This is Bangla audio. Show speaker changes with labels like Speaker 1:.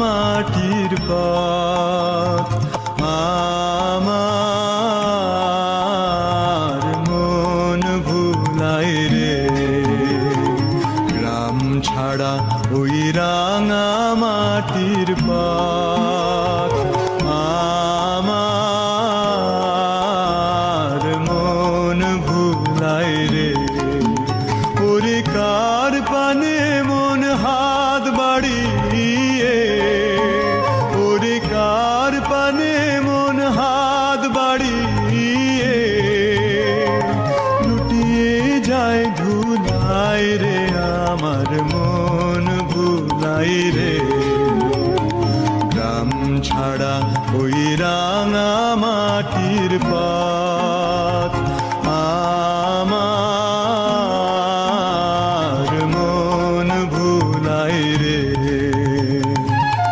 Speaker 1: মাটির পথ আমার মন ভুলায় রে গ্রাম ছাড়া ওই রাঙা মাটির পথ আমার মন ভুলায় রে ওরে কার পানে মন হাত বাড়িয়ে ওরে কার পানে মন হাত বাড়িয়ে লুটিয়ে যায় ধুলায় রে আমার মন ভুলাই রে গ্রাম ছাড়া ওই রাঙা মাটির পথ